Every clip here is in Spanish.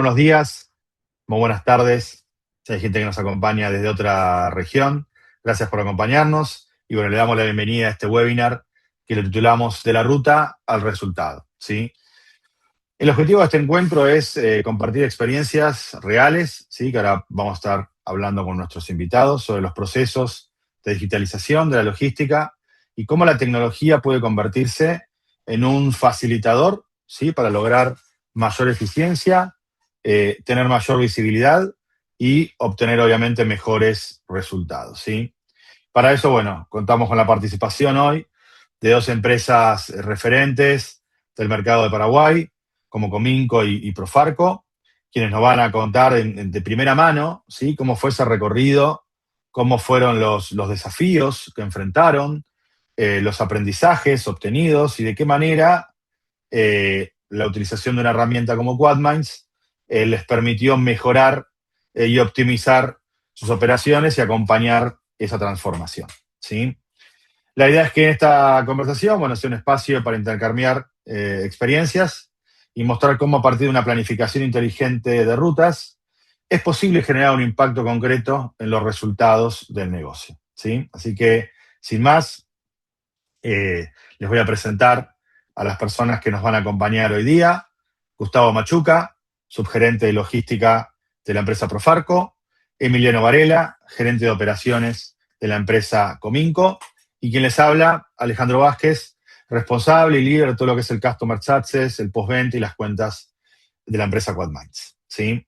Buenos días, muy buenas tardes. Si hay gente que nos acompaña desde otra región, gracias por acompañarnos. Y bueno, le damos la bienvenida a este webinar que le titulamos De la ruta al resultado, ¿sí? El objetivo de este encuentro es compartir experiencias reales, ¿sí? Que ahora vamos a estar hablando con nuestros invitados sobre los procesos de digitalización de la logística y cómo la tecnología puede convertirse en un facilitador, ¿sí? Para lograr mayor eficiencia, tener mayor visibilidad y obtener obviamente mejores resultados, ¿sí? Para eso, bueno, contamos con la participación hoy de dos empresas referentes del mercado de Paraguay, como Cominco y Profarco, quienes nos van a contar de primera mano, ¿sí? Cómo fue ese recorrido, cómo fueron los desafíos que enfrentaron, los aprendizajes obtenidos y de qué manera la utilización de una herramienta como Quadminds les permitió mejorar y optimizar sus operaciones y acompañar esa transformación, ¿sí? La idea es que en esta conversación, bueno, sea un espacio para intercambiar experiencias y mostrar cómo a partir de una planificación inteligente de rutas es posible generar un impacto concreto en los resultados del negocio, ¿sí? Así que, sin más, les voy a presentar a las personas que nos van a acompañar hoy día. Gustavo Machuca, subgerente de logística de la empresa Profarco. Emiliano Varela, gerente de operaciones de la empresa Cominco. Y quien les habla, Alejandro Vázquez, responsable y líder de todo lo que es el Customer Success, el postventa y las cuentas de la empresa Quadminds, ¿sí?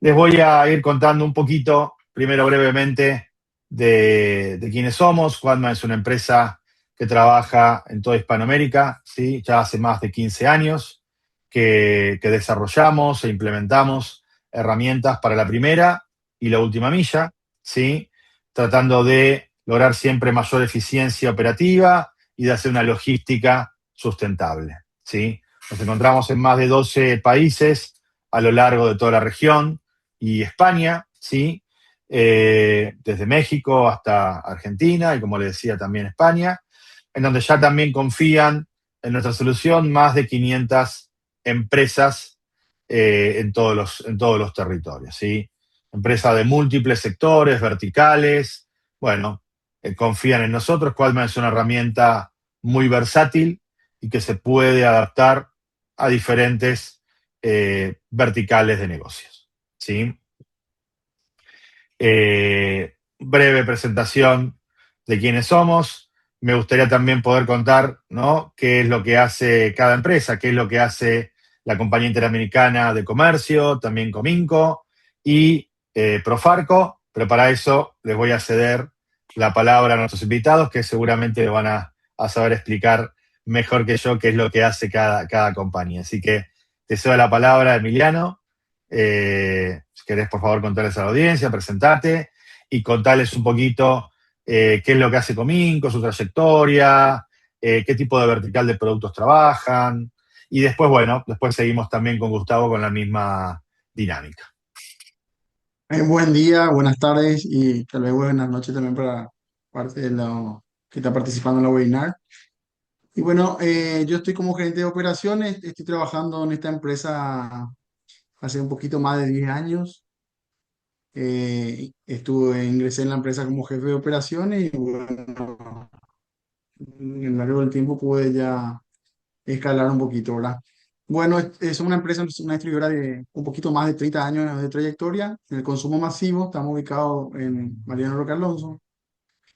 Les voy a ir contando un poquito, primero brevemente, de quiénes somos. Quadman es una empresa que trabaja en toda Hispanoamérica, ¿sí? Ya hace más de 15 años que desarrollamos e implementamos herramientas para la primera y la última milla, ¿sí? Tratando de lograr siempre mayor eficiencia operativa y de hacer una logística sustentable, ¿sí? Nos encontramos en más de 12 países a lo largo de toda la región y España, ¿sí? Desde México hasta Argentina y, como le decía, también España, en donde ya también confían en nuestra solución más de 500 empresas en todos los territorios, ¿sí? Empresas de múltiples sectores, verticales, bueno, confían en nosotros. Quadman es una herramienta muy versátil y que se puede adaptar a diferentes verticales de negocios, ¿sí? Breve presentación de quiénes somos. Me gustaría también poder contar, ¿no?, qué es lo que hace cada empresa, qué es lo que hace la Compañía Interamericana de Comercio, también Cominco y Profarco, pero para eso les voy a ceder la palabra a nuestros invitados, que seguramente lo van a saber explicar mejor que yo qué es lo que hace cada compañía. Así que te cedo la palabra, Emiliano. Si querés, por favor, contarles a la audiencia, presentarte y contarles un poquito qué es lo que hace Cominco, su trayectoria, qué tipo de vertical de productos trabajan. Y después, bueno, después seguimos también con Gustavo con la misma dinámica. Buen día, buenas tardes y tal vez buenas noches también para parte de lo que está participando en la webinar. Y bueno, yo estoy como gerente de operaciones, estoy trabajando en esta empresa hace un poquito más de 10 años. Ingresé en la empresa como jefe de operaciones y bueno, en el largo del tiempo pude ya escalar un poquito, ¿verdad? Bueno, es una empresa, es una distribuidora de un poquito más de 30 años de trayectoria en el consumo masivo. Estamos ubicados en Mariano Roque Alonso.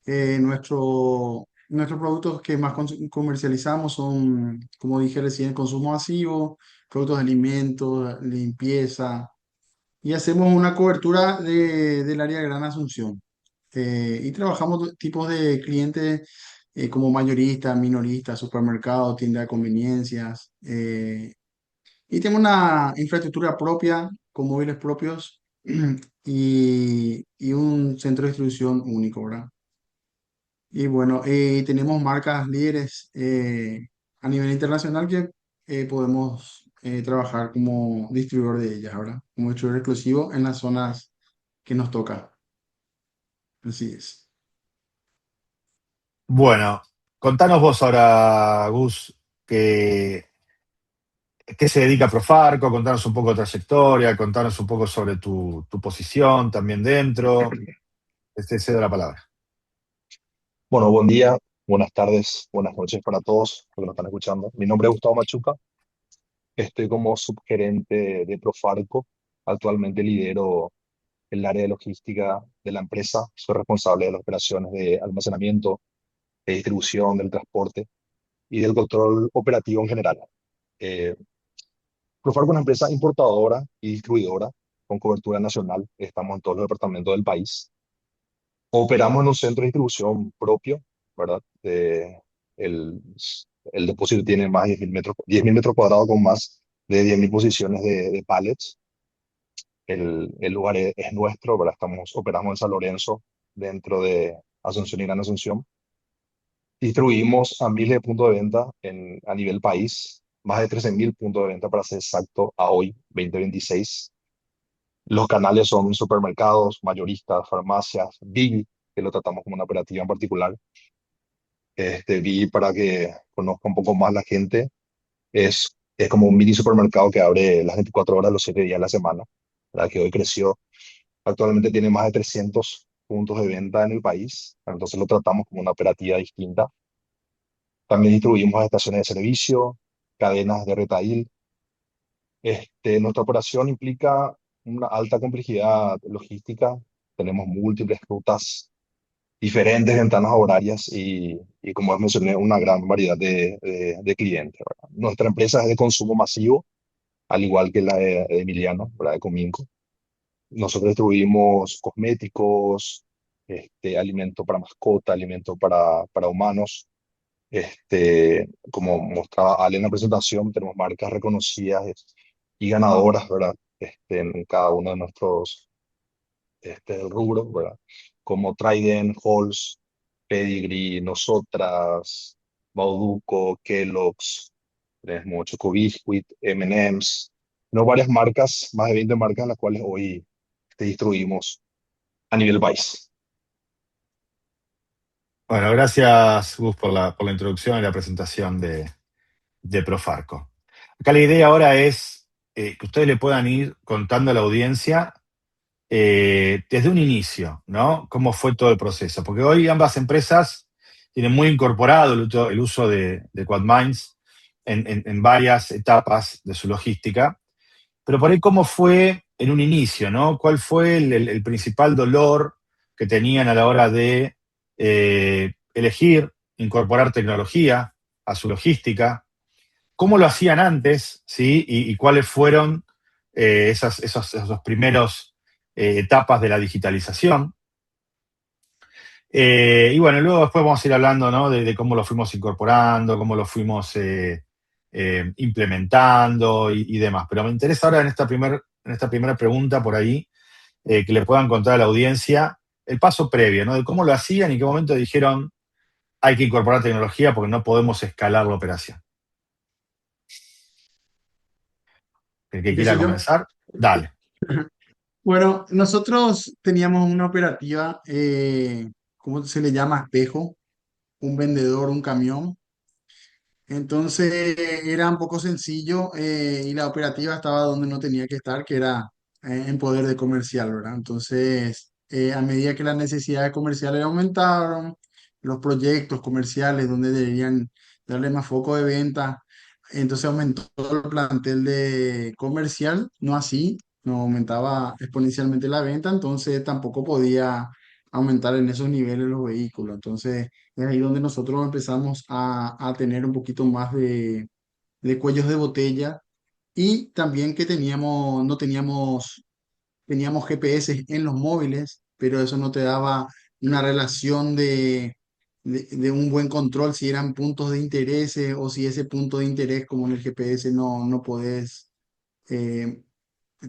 Nuestros productos que más comercializamos son, como dije recién, consumo masivo, productos de alimentos, limpieza, y hacemos una cobertura del área de Gran Asunción. Y trabajamos tipos de clientes como mayoristas, minoristas, supermercados, tiendas de conveniencias. Y tenemos una infraestructura propia con móviles propios y un centro de distribución único, ¿verdad? Y bueno, tenemos marcas líderes a nivel internacional que podemos trabajar como distribuidor de ellas, ¿verdad? Como distribuidor exclusivo en las zonas que nos toca. Así es. Bueno, contanos vos ahora, Gus, que qué se dedica Profarco, contanos un poco de trayectoria, contanos un poco sobre tu posición también dentro. Cedo la palabra. Bueno, buen día, buenas tardes, buenas noches para todos los que nos están escuchando. Mi nombre es Gustavo Machuca, estoy como subgerente de Profarco. Actualmente lidero el área de logística de la empresa. Soy responsable de las operaciones de almacenamiento, de distribución, del transporte y del control operativo en general. Eh, Profarco es una empresa importadora y distribuidora con cobertura nacional. Estamos en todos los departamentos del país. Operamos en un centro de distribución propio, ¿verdad? El, el depósito tiene más de 10.000 metros cuadrados con más de 10.000 posiciones de pallets. El lugar es nuestro, ¿verdad? Operamos en San Lorenzo, dentro de Asunción y Gran Asunción. Distribuimos a miles de puntos de venta a nivel país, más de 13.000 puntos de venta para ser exacto a hoy, 2026. Los canales son supermercados, mayoristas, farmacias, Big, que lo tratamos como una operativa en particular. Vi para que conozca un poco más la gente. Es como un mini supermercado que abre las 24 horas los 7 días de la semana, ¿verdad? Que hoy creció. Actualmente tiene más de 300 puntos de venta en el país, entonces lo tratamos como una operativa distinta. También distribuimos a estaciones de servicio, cadenas de retail. Nuestra operación implica una alta complejidad logística. Tenemos múltiples rutas, diferentes ventanas horarias y como os mencioné, una gran variedad de clientes, ¿verdad? Nuestra empresa es de consumo masivo, al igual que la de Emiliano, ¿verdad? De Cominco. Nosotros distribuimos cosméticos, alimento para mascota, alimento para humanos. Como mostraba Ale en la presentación, tenemos marcas reconocidas y ganadoras, ¿verdad? En cada uno de nuestros rubros, ¿verdad? Como Trident, Halls, Pedigree, Nosotras, Bauduco, Kellogg's, tenemos Choco Biscuit, M&M's, no varias marcas, más de 20 marcas en las cuales hoy distribuimos a nivel país. Bueno, gracias, Gus, por la introducción y la presentación de Profarco. Acá la idea ahora es que ustedes le puedan ir contando a la audiencia desde un inicio, ¿no? ¿Cómo fue todo el proceso? Porque hoy ambas empresas tienen muy incorporado el uso de QuadMinds en varias etapas de su logística, pero por ahí cómo fue en un inicio, ¿no? ¿Cuál fue el principal dolor que tenían a la hora de elegir incorporar tecnología a su logística? ¿Cómo lo hacían antes, sí? Y cuáles fueron esos primeros etapas de la digitalización. Y bueno, luego después vamos a ir hablando, ¿no? de cómo lo fuimos incorporando, cómo lo fuimos implementando y demás. Pero me interesa ahora en esta primera pregunta por ahí, que le puedan contar a la audiencia el paso previo, ¿no? De cómo lo hacían y en qué momento dijeron hay que incorporar tecnología porque no podemos escalar la operación. El que quiera Empiezo yo. comenzar, dale. Bueno, nosotros teníamos una operativa, ¿cómo se le llama? Espejo, un vendedor, un camión. Entonces era un poco sencillo y la operativa estaba donde no tenía que estar, que era en poder de comercial, ¿verdad? Entonces, a medida que las necesidades comerciales aumentaron, los proyectos comerciales donde deberían darle más foco de venta, entonces aumentó el plantel de comercial, no así, no aumentaba exponencialmente la venta, entonces tampoco podía aumentar en esos niveles los vehículos. Entonces, es ahí donde nosotros empezamos a tener un poquito más de cuellos de botella y también que no teníamos GPS en los móviles, pero eso no te daba una relación de un buen control si eran puntos de interés o si ese punto de interés como en el GPS no podés eh,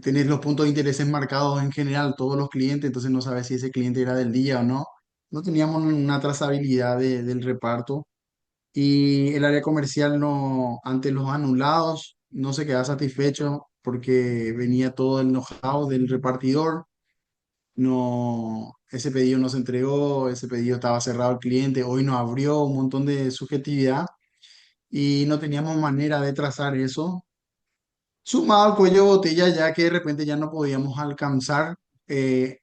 tener los puntos de interés marcados en general, todos los clientes, entonces no sabes si ese cliente era del día o no. No teníamos una trazabilidad del reparto y el área comercial no, ante los anulados, no se quedaba satisfecho porque venía todo el know-how del repartidor. No, ese pedido no se entregó, ese pedido estaba cerrado al cliente, hoy no abrió, un montón de subjetividad y no teníamos manera de trazar eso. Sumado al cuello de botella, ya que de repente ya no podíamos alcanzar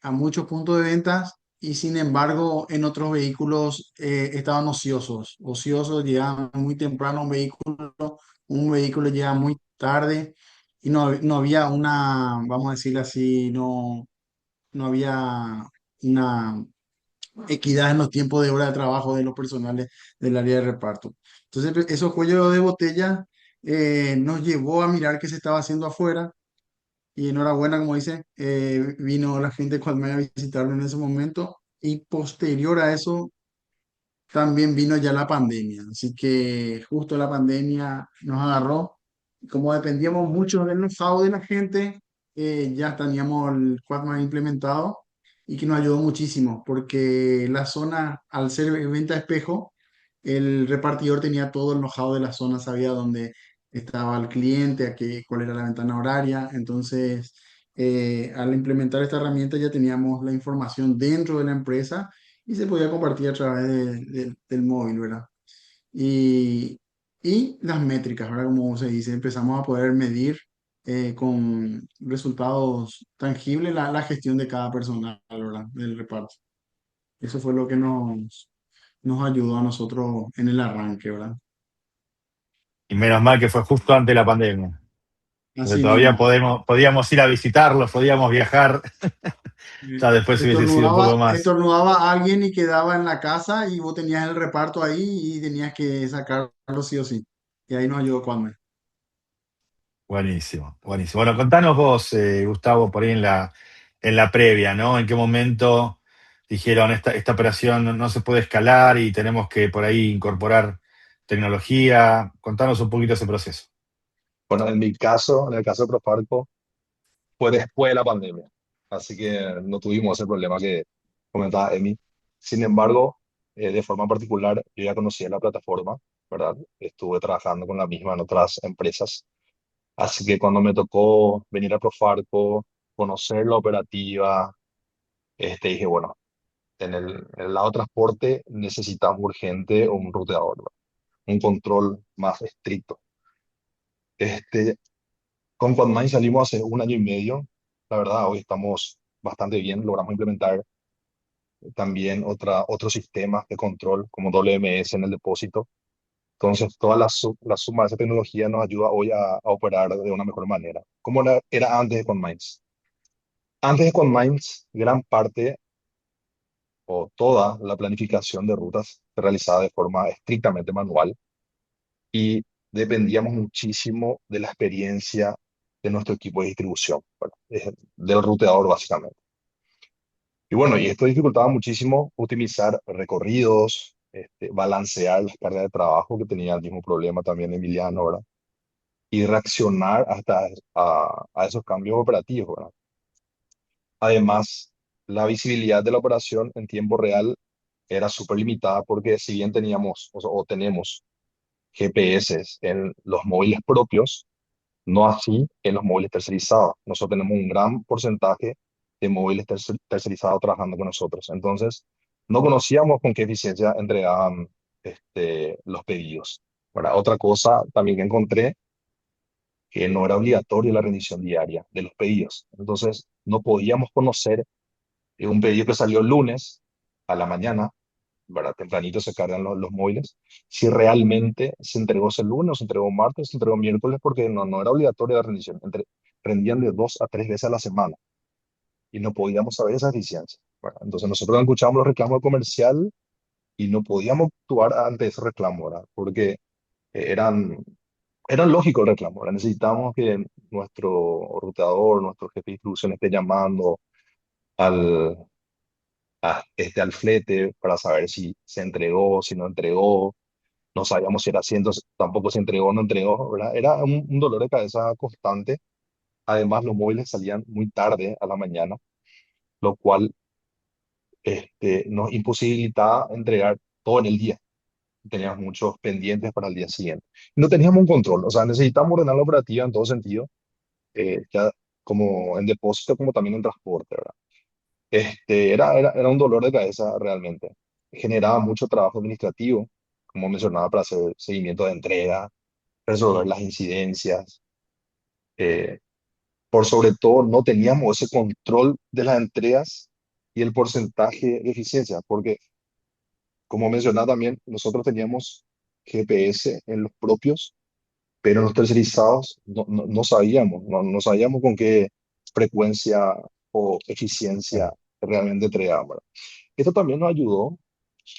a muchos puntos de ventas y sin embargo en otros vehículos estaban ociosos. Ociosos, llegaban muy temprano un vehículo llega muy tarde y no había una, vamos a decirlo así, no había una equidad en los tiempos de hora de trabajo de los personales del área de reparto. Entonces, esos cuellos de botella nos llevó a mirar qué se estaba haciendo afuera y enhorabuena, como dice, vino la gente cuando me a visitarlo en ese momento y posterior a eso también vino ya la pandemia. Así que justo la pandemia nos agarró. Como dependíamos mucho del know-how de la gente, ya teníamos el Quadman implementado y que nos ayudó muchísimo porque la zona, al ser venta a espejo, el repartidor tenía todo el know-how de la zona, sabía dónde estaba el cliente, cuál era la ventana horaria. Entonces, al implementar esta herramienta ya teníamos la información dentro de la empresa y se podía compartir a través del móvil, ¿verdad? Y, y las métricas, ¿verdad? Como se dice, empezamos a poder medir con resultados tangibles la gestión de cada personal, ¿verdad? Del reparto. Eso fue lo que nos ayudó a nosotros en el arranque, ¿verdad? Y menos mal que fue justo antes de la pandemia, porque Así todavía mismo. podíamos ir a visitarlos, podíamos viajar, ya después hubiese sido un poco más. Estornudaba a alguien y quedaba en la casa y vos tenías el reparto ahí y tenías que sacarlo sí o sí. Y ahí nos ayudó Cuadme. Buenísimo, buenísimo. Bueno, contanos vos, Gustavo, por ahí en la previa, ¿no? ¿En qué momento dijeron esta operación no se puede escalar y tenemos que por ahí incorporar tecnología? Contanos un poquito ese proceso. Bueno, en mi caso, en el caso de Profarco, fue después de la pandemia, así que no tuvimos ese problema que comentaba Emi. Sin embargo, de forma particular, yo ya conocía la plataforma, ¿verdad? Estuve trabajando con la misma en otras empresas, así que cuando me tocó venir a Profarco, conocer la operativa, dije, bueno, en el lado de transporte necesitamos urgente un ruteador, ¿verdad? Un control más estricto. Este, con Quadmine salimos hace un año y medio. La verdad, hoy estamos bastante bien. Logramos implementar también otros sistemas de control como WMS en el depósito. Entonces, toda la suma de esa tecnología nos ayuda hoy a operar de una mejor manera. ¿Cómo era antes de Quadmines? Antes de Quadmines, gran parte o toda la planificación de rutas se realizaba de forma estrictamente manual y dependíamos muchísimo de la experiencia de nuestro equipo de distribución, bueno, del ruteador básicamente. Y bueno, y esto dificultaba muchísimo optimizar recorridos, balancear las cargas de trabajo que tenía el mismo problema también Emiliano, ¿verdad? Y reaccionar hasta a esos cambios operativos, ¿verdad? Además, la visibilidad de la operación en tiempo real era súper limitada porque si bien teníamos o tenemos GPS en los móviles propios, no así en los móviles tercerizados. Nosotros tenemos un gran porcentaje de móviles tercerizados trabajando con nosotros. Entonces, no conocíamos con qué eficiencia entregaban los pedidos. Ahora, otra cosa también que encontré, que no era obligatoria la rendición diaria de los pedidos. Entonces, no podíamos conocer un pedido que salió el lunes a la mañana, ¿verdad? Tempranito se cargan los móviles. Si realmente se entregó ese lunes, o se entregó martes, se entregó miércoles, porque no era obligatoria la rendición. Rendían de 2 a 3 veces a la semana y no podíamos saber esa eficiencia, ¿verdad? Entonces nosotros escuchábamos los reclamos comercial y no podíamos actuar ante ese reclamo, ¿verdad? Porque eran lógicos el reclamo, ¿verdad? Necesitábamos que nuestro ruteador, nuestro jefe de distribución esté llamando al, al flete para saber si se entregó, si no entregó. No sabíamos si era así, entonces tampoco se entregó o no entregó, ¿verdad? Era un dolor de cabeza constante. Además, los móviles salían muy tarde a la mañana, lo cual nos imposibilitaba entregar todo en el día. Teníamos muchos pendientes para el día siguiente. No teníamos un control, o sea, necesitamos ordenar la operativa en todo sentido, ya como en depósito como también en transporte, ¿verdad? Era un dolor de cabeza realmente. Generaba mucho trabajo administrativo, como mencionaba, para hacer seguimiento de entrega, resolver las incidencias. Eh, por sobre todo, no teníamos ese control de las entregas y el porcentaje de eficiencia, porque como mencionaba también, nosotros teníamos GPS en los propios, pero los tercerizados no sabíamos, no sabíamos con qué frecuencia o eficiencia realmente entregaban, ¿verdad? Esto también nos ayudó,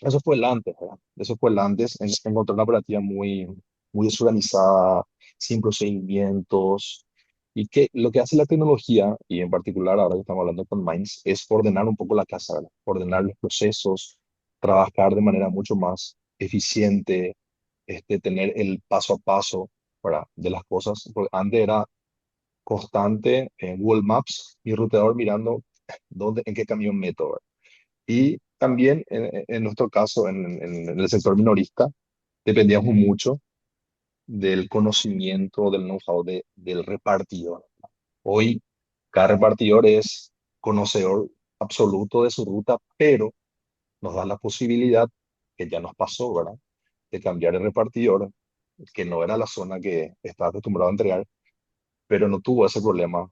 eso fue el antes, ¿verdad? Eso fue el antes, en encontrar una operativa muy desorganizada, sin procedimientos, y que lo que hace la tecnología, y en particular ahora que estamos hablando con Minds, es ordenar un poco la casa, ¿verdad? Ordenar los procesos, trabajar de manera mucho más eficiente, tener el paso a paso, ¿verdad? De las cosas, porque antes era constante en Google Maps, mi ruteador mirando en qué camión meto, ¿verdad? Y también en nuestro caso, en el sector minorista, dependíamos mucho del conocimiento, del know-how del repartidor. Hoy, cada repartidor es conocedor absoluto de su ruta, pero nos da la posibilidad, que ya nos pasó, ¿verdad? De cambiar el repartidor, que no era la zona que estaba acostumbrado a entregar, pero no tuvo ese problema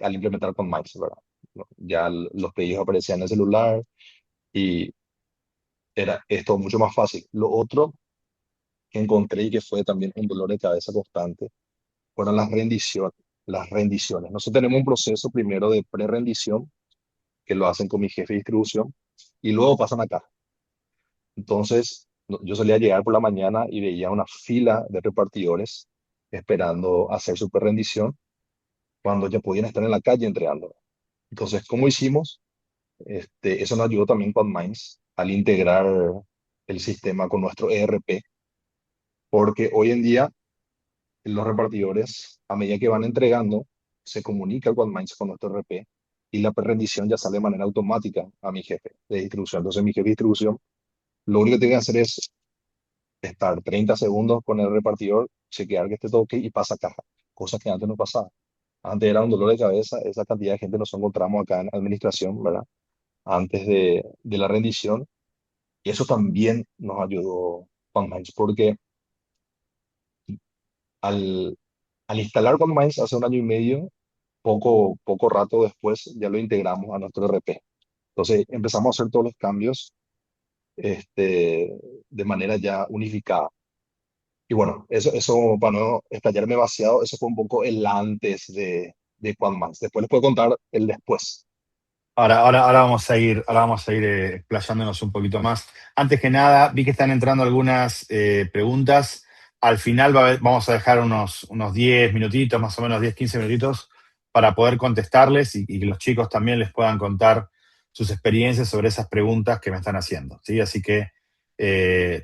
al implementar con Miles, ¿verdad? No, ya los pedidos aparecían en el celular y era esto mucho más fácil. Lo otro que encontré y que fue también un dolor de cabeza constante fueron las rendiciones. Las rendiciones. Nosotros tenemos un proceso primero de pre-rendición que lo hacen con mi jefe de distribución y luego pasan acá. Entonces, yo solía llegar por la mañana y veía una fila de repartidores esperando hacer su pre-rendición cuando ya podían estar en la calle entregando. Entonces, ¿cómo hicimos? Eso nos ayudó también con Minds al integrar el sistema con nuestro ERP, porque hoy en día los repartidores, a medida que van entregando, se comunica con Minds con nuestro ERP y la rendición ya sale de manera automática a mi jefe de distribución. Entonces, mi jefe de distribución lo único que tiene que hacer es estar 30 segundos con el repartidor, chequear que esté todo ok y pasa caja, cosa que antes no pasaba. Antes era un dolor de cabeza, esa cantidad de gente nos encontramos acá en administración, ¿verdad? Antes de la rendición. Y eso también nos ayudó con Minds, porque al, al instalar con Minds hace un año y medio, poco rato después ya lo integramos a nuestro RP. Entonces empezamos a hacer todos los cambios de manera ya unificada. Y bueno, eso para no estallarme vaciado, eso fue un poco el antes de Minds. Después les puedo contar el después. Ahora vamos a ir explayándonos un poquito más. Antes que nada, vi que están entrando algunas preguntas. Al final vamos a dejar unos 10 minutitos, más o menos 10, 15 minutitos, para poder contestarles y que los chicos también les puedan contar sus experiencias sobre esas preguntas que me están haciendo, ¿sí? Así que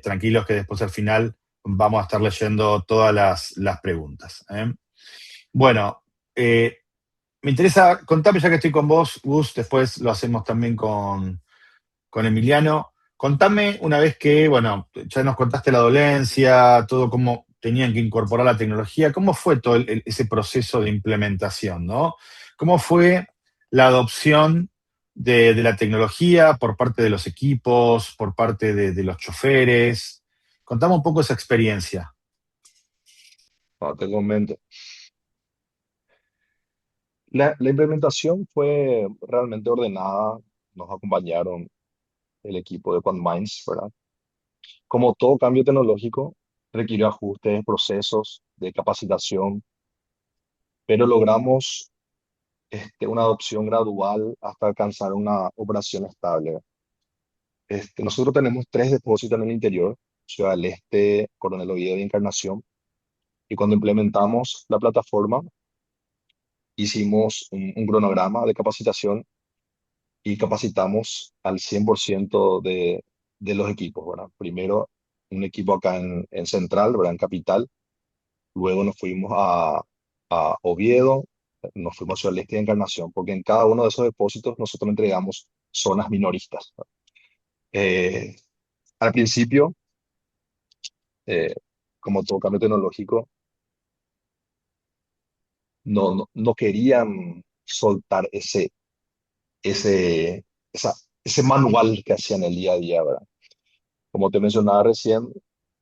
tranquilos que después al final vamos a estar leyendo todas las preguntas, ¿eh? Bueno, me interesa, contame ya que estoy con vos, Gus, después lo hacemos también con Emiliano. Contame una vez que, bueno, ya nos contaste la dolencia, todo cómo tenían que incorporar la tecnología, ¿cómo fue todo ese proceso de implementación, ¿no? ¿Cómo fue la adopción de la tecnología por parte de los equipos, por parte de los choferes? Contame un poco esa experiencia. Te comento. La implementación fue realmente ordenada. Nos acompañaron el equipo de QuantMinds, ¿verdad? Como todo cambio tecnológico, requirió ajustes, procesos de capacitación, pero logramos una adopción gradual hasta alcanzar una operación estable. Nosotros tenemos tres depósitos en el interior, Ciudad del Este, Coronel Oviedo y Encarnación, y cuando implementamos la plataforma, hicimos un cronograma de capacitación y capacitamos al 100% de los equipos, ¿verdad? Primero un equipo acá en Central, ¿verdad? En Capital. Luego nos fuimos a Oviedo, nos fuimos a Ciudad del Este y Encarnación, porque en cada uno de esos depósitos nosotros entregamos zonas minoristas. Eh, Al principio, eh, como todo cambio tecnológico, no querían soltar ese, ese manual que hacían el día a día, ¿verdad? Como te mencionaba recién,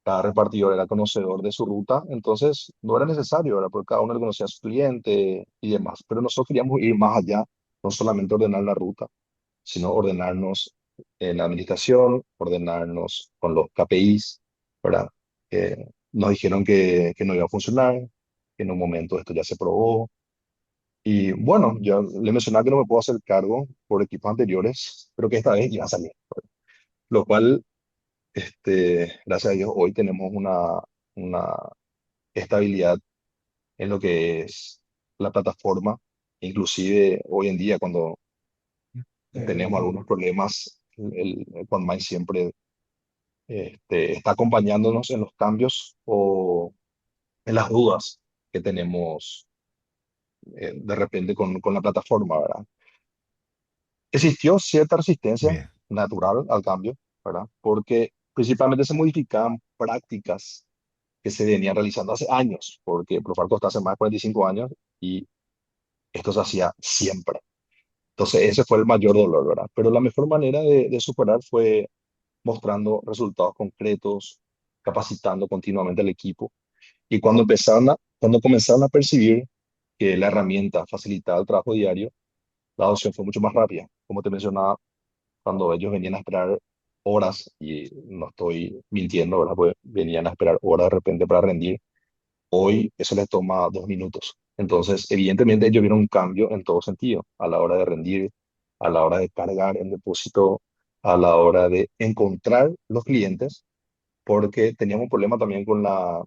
cada repartidor era conocedor de su ruta, entonces no era necesario, ¿verdad? Porque cada uno le conocía a su cliente y demás. Pero nosotros queríamos ir más allá, no solamente ordenar la ruta, sino ordenarnos en la administración, ordenarnos con los KPIs, ¿verdad? Nos dijeron que no iba a funcionar, que en un momento esto ya se probó. Y bueno, yo le mencionaba que no me puedo hacer cargo por equipos anteriores, pero que esta vez iba a salir. Lo cual, gracias a Dios, hoy tenemos una estabilidad en lo que es la plataforma. Inclusive hoy en día, cuando tenemos algunos problemas, el Conmine siempre está acompañándonos en los cambios o en las dudas que tenemos de repente con la plataforma, ¿verdad? Existió cierta resistencia Bien, natural al cambio, ¿verdad? Porque principalmente se modificaban prácticas que se venían realizando hace años, porque Profarco está hace más de 45 años y esto se hacía siempre. Entonces ese fue el mayor dolor, ¿verdad? Pero la mejor manera de superar fue mostrando resultados concretos, capacitando continuamente al equipo. Y cuando comenzaron a percibir que la herramienta facilitaba el trabajo diario, la adopción fue mucho más rápida. Como te mencionaba, cuando ellos venían a esperar horas, y no estoy mintiendo, ¿verdad? Pues venían a esperar horas de repente para rendir, hoy eso les toma 2 minutos. Entonces, evidentemente ellos vieron un cambio en todo sentido, a la hora de rendir, a la hora de cargar el depósito, a la hora de encontrar los clientes, porque teníamos un problema también con la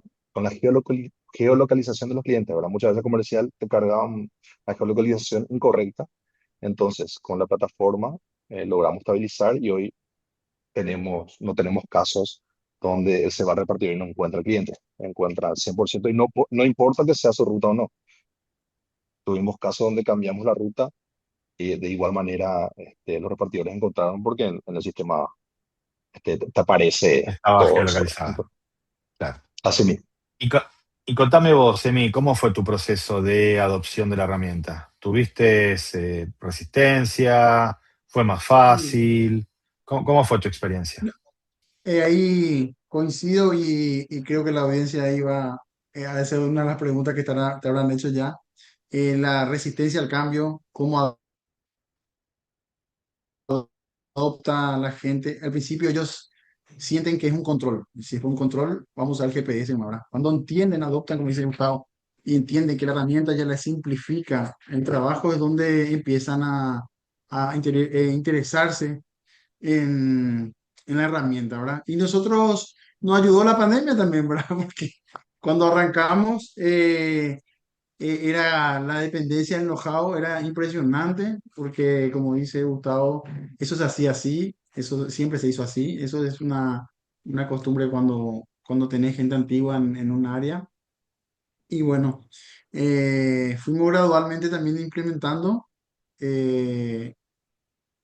geolocalización de los clientes, ¿verdad? Muchas veces comercial te cargaban la geolocalización incorrecta. Entonces, con la plataforma logramos estabilizar y hoy no tenemos casos donde él se va a repartir y no encuentra el cliente. Encuentra al 100% y no importa que sea su ruta o no. Tuvimos casos donde cambiamos la ruta y de igual manera los repartidores encontraron porque en el sistema te aparece estaba todo eso. geolocalizada, claro. Así mismo. Y, y contame vos, Emi, ¿cómo fue tu proceso de adopción de la herramienta? ¿Tuviste resistencia? ¿Fue más fácil? ¿Cómo fue tu experiencia? Ahí coincido y creo que la audiencia ahí va a ser una de las preguntas que te habrán hecho ya. La resistencia al cambio, cómo adopta la gente. Al principio ellos sienten que es un control. Si es un control, vamos a usar el GPS ahora. Cuando entienden, adoptan, como dice Gustavo, y entienden que la herramienta ya les simplifica el trabajo, es donde empiezan a interesarse en la herramienta, ¿verdad? Y nosotros nos ayudó la pandemia también, ¿verdad? Porque cuando arrancamos, era la dependencia del know-how, era impresionante, porque como dice Gustavo, eso se hacía así, eso siempre se hizo así, eso es una costumbre cuando tenés gente antigua en un área. Y bueno, fuimos gradualmente también implementando. eh,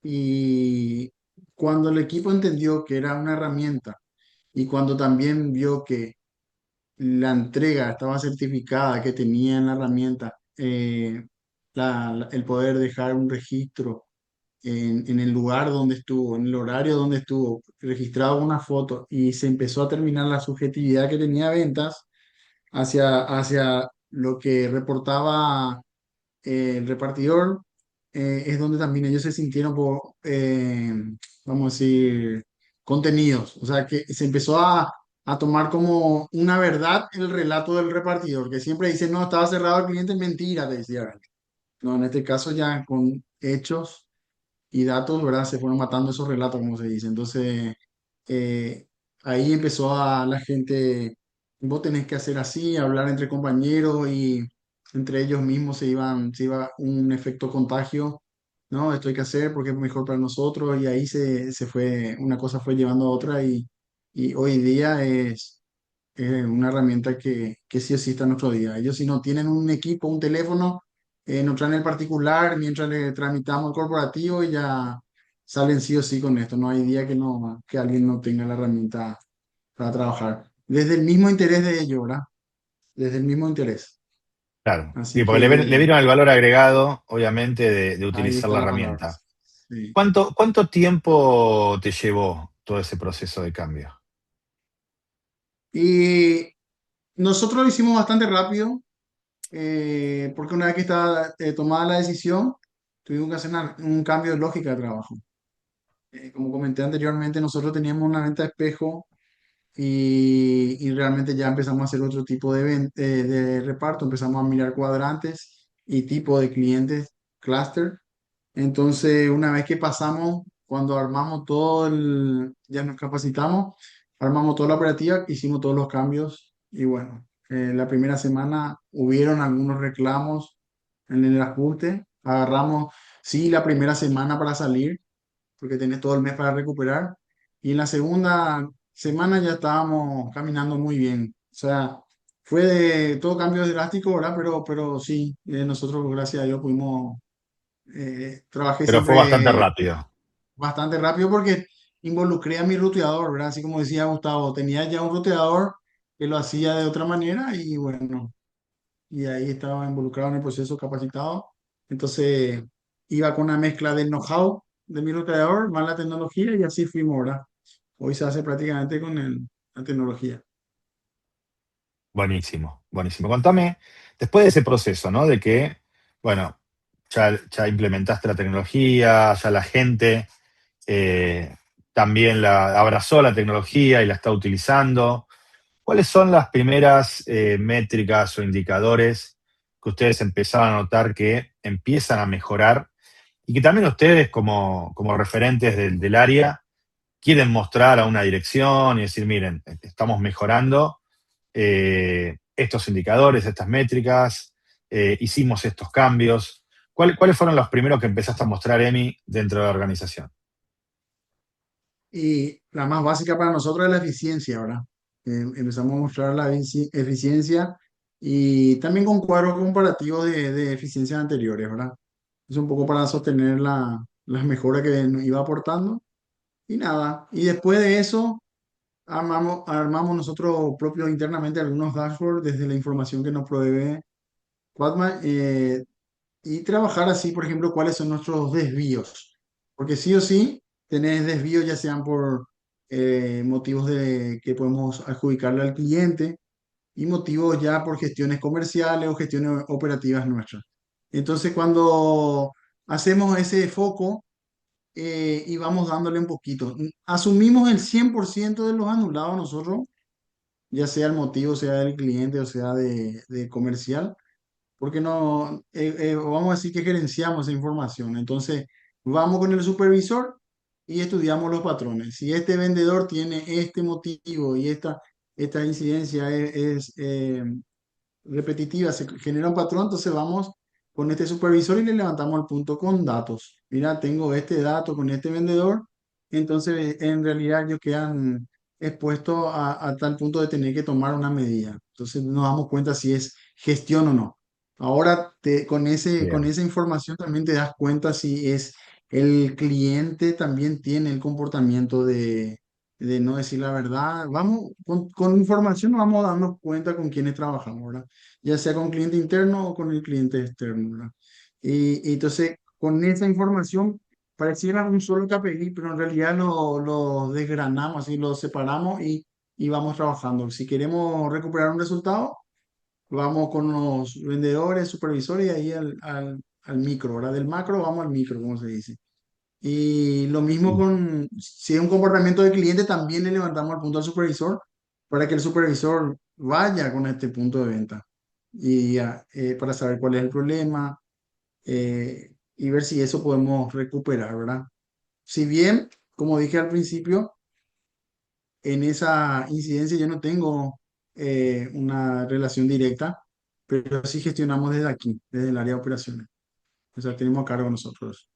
y cuando el equipo entendió que era una herramienta y cuando también vio que la entrega estaba certificada, que tenía en la herramienta el poder dejar un registro en el lugar donde estuvo, en el horario donde estuvo, registrado una foto y se empezó a terminar la subjetividad que tenía ventas hacia lo que reportaba el repartidor, es donde también ellos se sintieron, vamos a decir, contenidos. O sea, que se empezó a tomar como una verdad el relato del repartidor, que siempre dice, no, estaba cerrado el cliente, mentira, te decía. No, en este caso ya con hechos y datos, ¿verdad? Se fueron matando esos relatos, como se dice. Entonces, eh, ahí empezó a la gente, vos tenés que hacer así, hablar entre compañeros y entre ellos mismos se iba un efecto contagio, ¿no? Esto hay que hacer porque es mejor para nosotros y ahí se fue, una cosa fue llevando a otra y hoy día es una herramienta que sí existe en nuestro día. Ellos si no tienen un equipo, un teléfono, nos traen el particular mientras le tramitamos el corporativo y ya salen sí o sí con esto. No hay día que alguien no tenga la herramienta para trabajar. Desde el mismo interés de ellos, ¿verdad? Desde el mismo interés. Claro, Así sí, porque le que vieron el valor agregado, obviamente, de ahí utilizar está la la palabra. herramienta. Sí. ¿Cuánto tiempo te llevó todo ese proceso de cambio? Y nosotros lo hicimos bastante rápido, porque una vez que estaba tomada la decisión, tuvimos que hacer un cambio de lógica de trabajo. Como comenté anteriormente, nosotros teníamos una venta de espejo y realmente ya empezamos a hacer otro tipo de reparto, empezamos a mirar cuadrantes y tipo de clientes, cluster. Entonces, una vez que pasamos, cuando armamos ya nos capacitamos, armamos toda la operativa, hicimos todos los cambios y bueno, la primera semana hubieron algunos reclamos en el ajuste, agarramos, sí, la primera semana para salir, porque tenés todo el mes para recuperar, y en la segunda semana ya estábamos caminando muy bien. O sea, fue de todo cambio drástico, ¿verdad? Pero sí, nosotros, gracias a Dios, pudimos trabajé Pero fue bastante siempre rápido. bastante rápido porque involucré a mi ruteador, ¿verdad? Así como decía Gustavo, tenía ya un ruteador que lo hacía de otra manera y bueno, y ahí estaba involucrado en el proceso capacitado. Entonces iba con una mezcla del know-how de mi ruteador más la tecnología y así fuimos, ¿verdad? Hoy se hace prácticamente con la tecnología. Buenísimo, buenísimo. Contame, después de ese proceso, ¿no? De que, bueno, ya implementaste la tecnología, ya la gente eh, también la abrazó la tecnología y la está utilizando. ¿Cuáles son las primeras métricas o indicadores que ustedes empezaron a notar que empiezan a mejorar y que también ustedes como referentes del área quieren mostrar a una dirección y decir, miren, estamos mejorando estos indicadores, estas métricas, hicimos estos cambios? ¿Cuáles fueron los primeros que empezaste a mostrar, Emi, dentro de la organización? Y la más básica para nosotros es la eficiencia, ¿verdad? Empezamos a mostrar la eficiencia y también con cuadros comparativos de eficiencias anteriores, ¿verdad? Es un poco para sostener las mejoras que nos iba aportando y nada. Y después de eso, armamos nosotros propios internamente algunos dashboards desde la información que nos provee Quadma, y trabajar así, por ejemplo, cuáles son nuestros desvíos. Porque sí o sí, tenés desvíos ya sean por motivos de que podemos adjudicarle al cliente y motivos ya por gestiones comerciales o gestiones operativas nuestras. Entonces, cuando hacemos ese foco y vamos dándole un poquito, asumimos el 100% de los anulados nosotros, ya sea el motivo, sea del cliente o sea de comercial porque no, vamos a decir que gerenciamos esa información. Entonces, vamos con el supervisor y estudiamos los patrones. Si este vendedor tiene este motivo y esta incidencia repetitiva, se genera un patrón, entonces vamos con este supervisor y le levantamos el punto con datos. Mira, tengo este dato con este vendedor, entonces en realidad ellos quedan expuestos a tal punto de tener que tomar una medida. Entonces nos damos cuenta si es gestión o no. Ahora con Bien, esa información también te das cuenta si es el cliente también tiene el comportamiento de no decir la verdad. Vamos, con información nos vamos dando cuenta con quiénes trabajamos, ¿verdad? Ya sea con cliente interno o con el cliente externo, ¿verdad? Y entonces, con esa información, pareciera un solo KPI, pero en realidad lo desgranamos, así lo separamos y vamos trabajando. Si queremos recuperar un resultado, vamos con los vendedores, supervisores y ahí al micro, ¿verdad? Del macro vamos al micro, como se dice. Y lo mismo con, si es un comportamiento de cliente, también le levantamos el punto al supervisor para que el supervisor vaya con este punto de venta y para saber cuál es el problema y ver si eso podemos recuperar, ¿verdad? Si bien, como dije al principio, en esa incidencia yo no tengo una relación directa, pero sí gestionamos desde aquí, desde el área de operaciones. O sea, tenemos a cargo nosotros,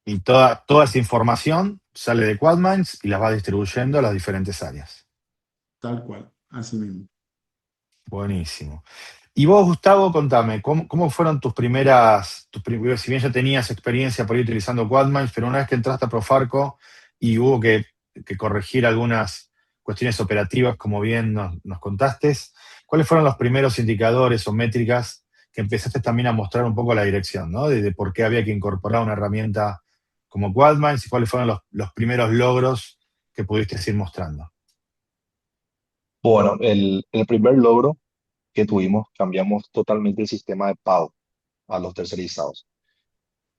y toda esa información sale de Quadminds y las va distribuyendo a las diferentes áreas. tal cual, así mismo. Buenísimo. Y vos, Gustavo, contame, ¿cómo fueron si bien ya tenías experiencia por ir utilizando Quadminds, pero una vez que entraste a Profarco y hubo que corregir algunas cuestiones operativas, como bien nos contaste, ¿cuáles fueron los primeros indicadores o métricas que empezaste también a mostrar un poco la dirección, ¿no? De por qué había que incorporar una herramienta como Quadminds y cuáles fueron los primeros logros que pudiste ir mostrando? Bueno, el primer logro que tuvimos, cambiamos totalmente el sistema de pago a los tercerizados.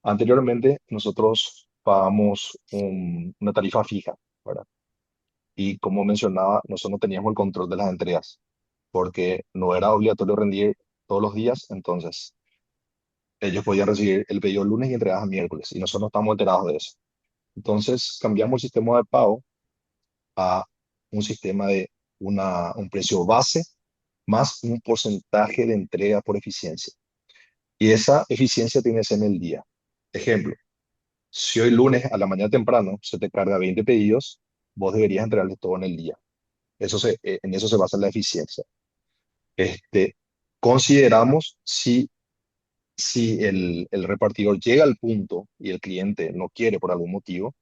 Anteriormente, nosotros pagamos una tarifa fija, ¿verdad? Y como mencionaba, nosotros no teníamos el control de las entregas, porque no era obligatorio rendir todos los días, entonces ellos podían recibir el pedido el lunes y entregadas el miércoles, y nosotros no estamos enterados de eso. Entonces cambiamos el sistema de pago a un sistema de un precio base más un porcentaje de entrega por eficiencia. Y esa eficiencia tiene que ser en el día. Ejemplo, si hoy lunes a la mañana temprano se te carga 20 pedidos, vos deberías entregarle todo en el día. En eso se basa la eficiencia. Este, consideramos si el repartidor llega al punto y el cliente no quiere por algún motivo,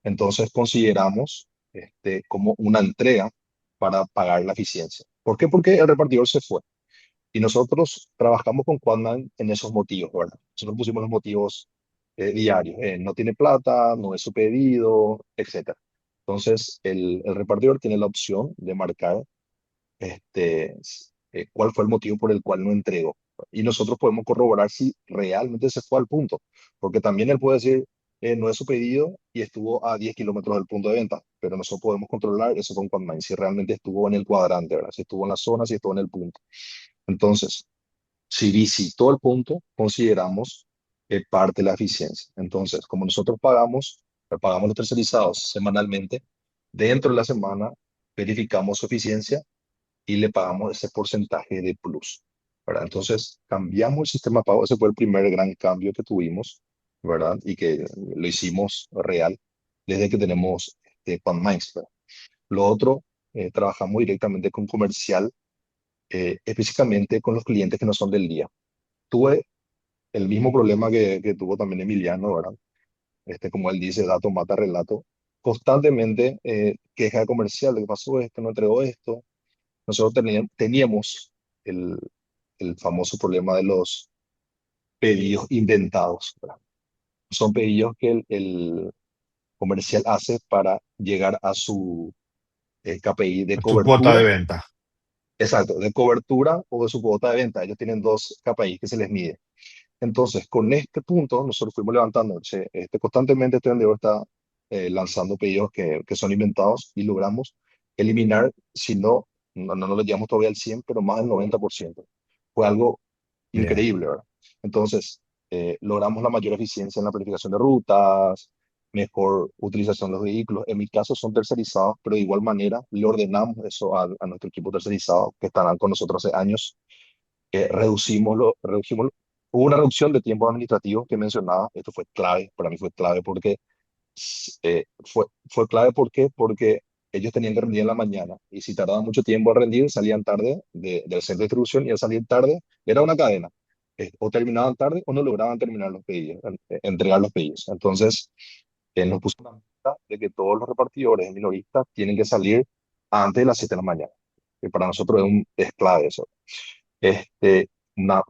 entonces consideramos como una entrega para pagar la eficiencia. ¿Por qué? Porque el repartidor se fue. Y nosotros trabajamos con Quadman en esos motivos, ¿verdad? Nosotros pusimos los motivos diarios. No tiene plata, no es su pedido, etcétera. Entonces, el repartidor tiene la opción de marcar cuál fue el motivo por el cual no entregó. Y nosotros podemos corroborar si realmente se fue al punto, porque también él puede decir, no es su pedido y estuvo a 10 kilómetros del punto de venta, pero nosotros podemos controlar eso con Quadman, si realmente estuvo en el cuadrante, ¿verdad? Si estuvo en la zona, si estuvo en el punto. Entonces, si visitó el punto, consideramos parte de la eficiencia. Entonces, como nosotros pagamos los tercerizados semanalmente, dentro de la semana verificamos su eficiencia y le pagamos ese porcentaje de plus, ¿verdad? Entonces, cambiamos el sistema de pago. Ese fue el primer gran cambio que tuvimos, ¿verdad? Y que lo hicimos real desde que tenemos PanMinds, ¿verdad? Lo otro, trabajamos directamente con comercial, específicamente con los clientes que no son del día. Tuve el mismo problema que tuvo también Emiliano, ¿verdad? Como él dice, dato mata relato. Constantemente queja de comercial, de que pasó esto, no entregó esto. Nosotros teníamos el, el famoso problema de los pedidos inventados, ¿verdad? Son pedidos que el comercial hace para llegar a su KPI de Tu cuota cobertura. de venta. Exacto, de cobertura o de su cuota de venta. Ellos tienen dos KPI que se les mide. Entonces, con este punto, nosotros fuimos levantando, che, constantemente este vendedor está lanzando pedidos que son inventados y logramos eliminar, si no lo llevamos todavía al 100, pero más del 90%. Fue algo Bien. increíble, ¿verdad? Entonces, logramos la mayor eficiencia en la planificación de rutas, mejor utilización de los vehículos. En mi caso son tercerizados, pero de igual manera le ordenamos eso a nuestro equipo tercerizado, que estarán con nosotros hace años, reducimos, hubo una reducción de tiempo administrativo que mencionaba, esto fue clave, para mí fue clave porque fue clave porque ellos tenían que rendir en la mañana y si tardaban mucho tiempo a rendir, salían tarde del centro de distribución y al salir tarde era una cadena. O terminaban tarde o no lograban terminar los pedidos, entregar los pedidos. Entonces, nos puso una meta de que todos los repartidores minoristas tienen que salir antes de las 7 de la mañana. Que para nosotros es clave eso. Una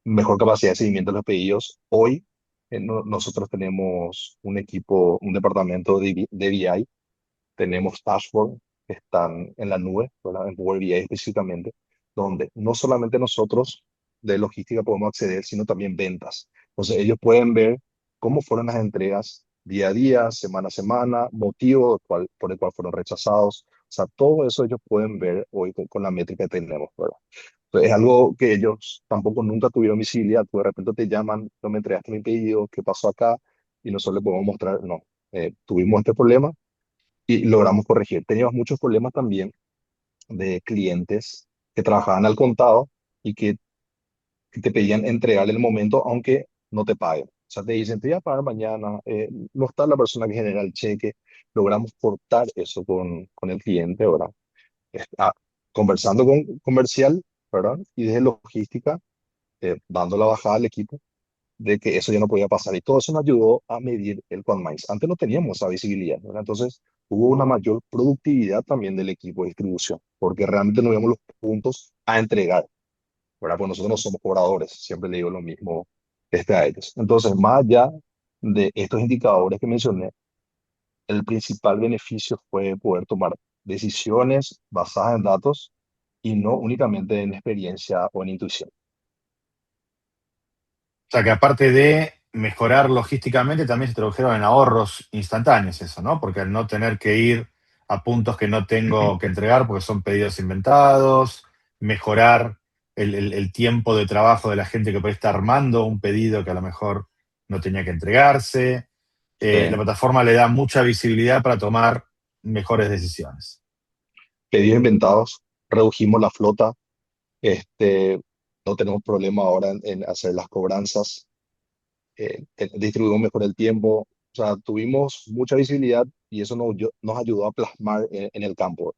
mejor capacidad de seguimiento de los pedidos. Hoy nosotros tenemos un equipo, un departamento de BI, tenemos dashboard que están en la nube, ¿verdad? En Power BI específicamente, donde no solamente nosotros de logística podemos acceder, sino también ventas. Entonces ellos pueden ver cómo fueron las entregas día a día, semana a semana, motivo por el cual fueron rechazados. O sea, todo eso ellos pueden ver hoy con la métrica que tenemos, ¿verdad? Entonces, es algo que ellos tampoco nunca tuvieron visibilidad. Tú de repente te llaman, no me entregaste mi pedido, ¿qué pasó acá? Y nosotros les podemos mostrar, no, tuvimos este problema y logramos corregir. Teníamos muchos problemas también de clientes que trabajaban al contado y que te pedían entregar en el momento, aunque no te paguen. O sea, te dicen, te voy a pagar mañana, no está la persona que genera el cheque. Logramos cortar eso con el cliente, ¿verdad? Está conversando con comercial, ¿verdad? Y desde logística, dando la bajada al equipo de que eso ya no podía pasar. Y todo eso nos ayudó a medir el Quantmice. Antes no teníamos esa visibilidad, ¿verdad? Entonces hubo una mayor productividad también del equipo de distribución, porque realmente no veíamos los puntos a entregar, ¿verdad? Pues nosotros no somos cobradores, siempre le digo lo mismo a ellos. Entonces, más allá de estos indicadores que mencioné, el principal beneficio fue poder tomar decisiones basadas en datos y no únicamente en experiencia o en intuición. O sea que aparte de mejorar logísticamente, también se tradujeron en ahorros instantáneos eso, ¿no? Porque al no tener que ir a puntos que no tengo que entregar porque son pedidos inventados, mejorar el tiempo de trabajo de la gente que puede estar armando un pedido que a lo mejor no tenía que entregarse. La Sí. plataforma le da mucha visibilidad para tomar mejores decisiones. Pedidos inventados, redujimos la flota, no tenemos problema ahora en hacer las cobranzas, distribuimos mejor el tiempo, o sea, tuvimos mucha visibilidad y eso nos ayudó a plasmar en el campo.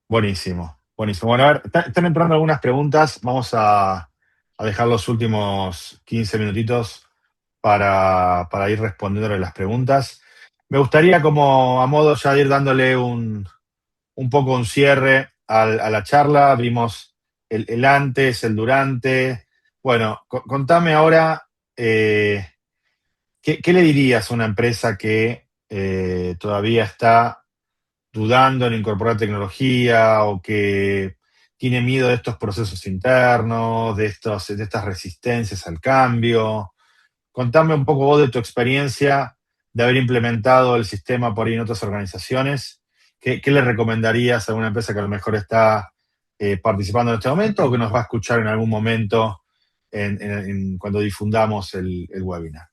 Buenísimo, buenísimo. Bueno, a ver, están entrando algunas preguntas. Vamos a dejar los últimos 15 minutitos para ir respondiendo las preguntas. Me gustaría, como a modo ya de ir dándole un poco un cierre a la charla. Vimos el antes, el durante. Bueno, contame ahora, ¿qué le dirías a una empresa que todavía está dudando en incorporar tecnología o que tiene miedo de estos procesos internos, de estas resistencias al cambio? Contame un poco vos de tu experiencia de haber implementado el sistema por ahí en otras organizaciones. ¿Qué le recomendarías a una empresa que a lo mejor está participando en este momento o que nos va a escuchar en algún momento cuando difundamos el webinar?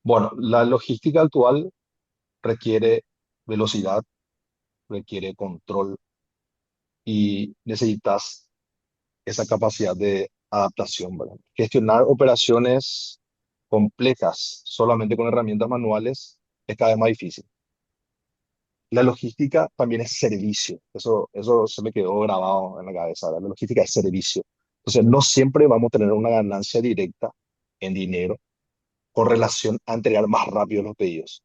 Bueno, la logística actual requiere velocidad, requiere control y necesitas esa capacidad de adaptación, ¿verdad? Gestionar operaciones complejas solamente con herramientas manuales es cada vez más difícil. La logística también es servicio. Eso se me quedó grabado en la cabeza, ¿verdad? La logística es servicio. Entonces, no siempre vamos a tener una ganancia directa en dinero con relación a entregar más rápido los pedidos,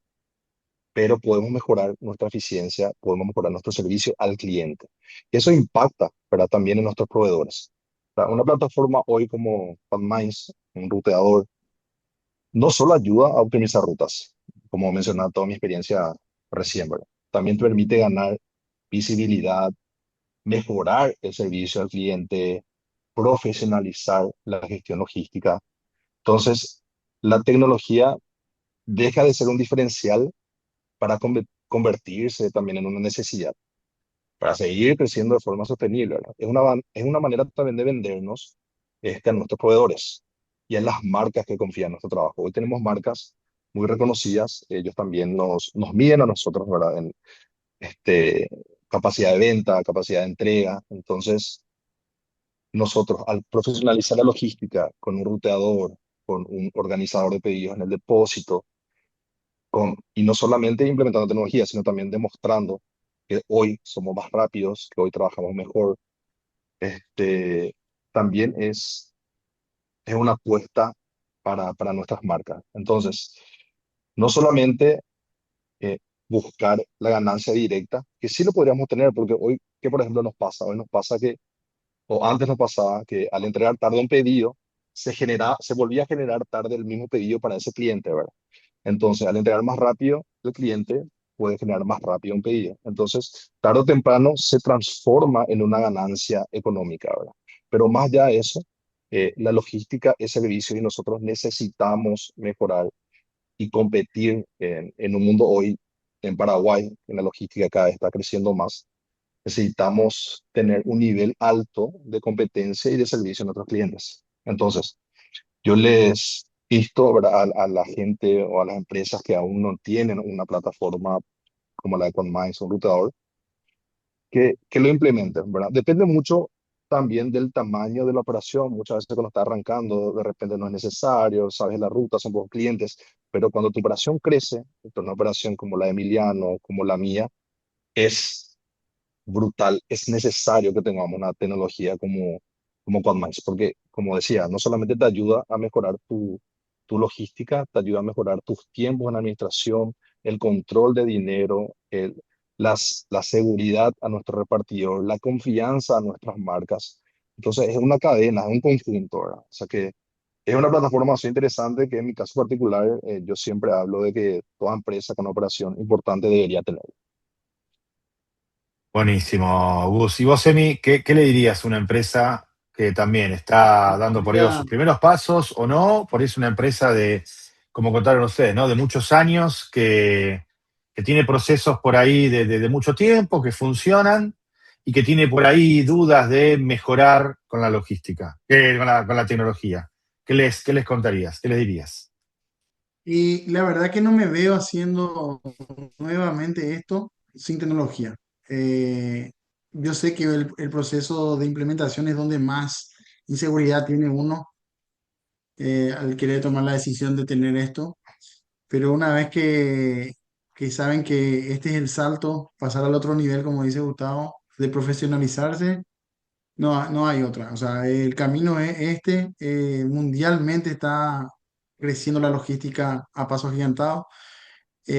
pero podemos mejorar nuestra eficiencia, podemos mejorar nuestro servicio al cliente. Y eso impacta, ¿verdad? También en nuestros proveedores. Una plataforma hoy como FatMinds, un ruteador, no solo ayuda a optimizar rutas, como mencionaba toda mi experiencia recién, ¿verdad? También te permite ganar visibilidad, mejorar el servicio al cliente, profesionalizar la gestión logística. Entonces, la tecnología deja de ser un diferencial para convertirse también en una necesidad, para seguir creciendo de forma sostenible, ¿verdad? Es una manera también de vendernos a nuestros proveedores y a las marcas que confían en nuestro trabajo. Hoy tenemos marcas muy reconocidas, ellos también nos miden a nosotros, ¿verdad? En capacidad de venta, capacidad de entrega. Entonces, nosotros al profesionalizar la logística con un ruteador, con un organizador de pedidos en el depósito, y no solamente implementando tecnología, sino también demostrando que hoy somos más rápidos, que hoy trabajamos mejor, este, también es una apuesta para nuestras marcas. Entonces, no solamente eh, buscar la ganancia directa, que sí lo podríamos tener, porque hoy, ¿qué por ejemplo nos pasa? Hoy nos pasa que, o antes nos pasaba, que al entregar tarde un pedido, se volvía a generar tarde el mismo pedido para ese cliente, ¿verdad? Entonces, al entregar más rápido, el cliente puede generar más rápido un pedido. Entonces, tarde o temprano se transforma en una ganancia económica, ¿verdad? Pero más allá de eso, la logística es servicio y nosotros necesitamos mejorar y competir en un mundo hoy en Paraguay, en la logística cada vez está creciendo más. Necesitamos tener un nivel alto de competencia y de servicio a nuestros clientes. Entonces, yo les insto, ¿verdad? A la gente o a las empresas que aún no tienen una plataforma como la de ConMines o Rutador, que lo implementen, ¿verdad? Depende mucho también del tamaño de la operación. Muchas veces cuando está arrancando, de repente no es necesario, sabes la ruta, son pocos clientes, pero cuando tu operación crece, entonces una operación como la de Emiliano, como la mía, es brutal, es necesario que tengamos una tecnología como Quadminds, porque, como decía, no solamente te ayuda a mejorar tu logística, te ayuda a mejorar tus tiempos en administración, el control de dinero, la seguridad a nuestro repartidor, la confianza a nuestras marcas. Entonces, es una cadena, es un conjunto, ¿verdad? O sea que Es una plataforma bastante interesante que en mi caso particular yo siempre hablo de que toda empresa con operación importante debería tener. Buenísimo, Gus. Y vos, Emi, ¿qué le dirías a una empresa que también está dando por ahí Mira, sus primeros pasos o no? Por ahí es una empresa de, como contaron ustedes, ¿no? De muchos años, que tiene procesos por ahí de mucho tiempo, que funcionan y que tiene por ahí dudas de mejorar con la logística, con la tecnología. ¿Qué les contarías? ¿Qué les dirías? y la verdad que no me veo haciendo nuevamente esto sin tecnología. Eh, yo sé que el proceso de implementación es donde más inseguridad tiene uno al querer tomar la decisión de tener esto, pero una vez que saben que este es el salto, pasar al otro nivel, como dice Gustavo, de profesionalizarse, no hay otra. O sea, el camino es este. Mundialmente está creciendo la logística a pasos agigantados.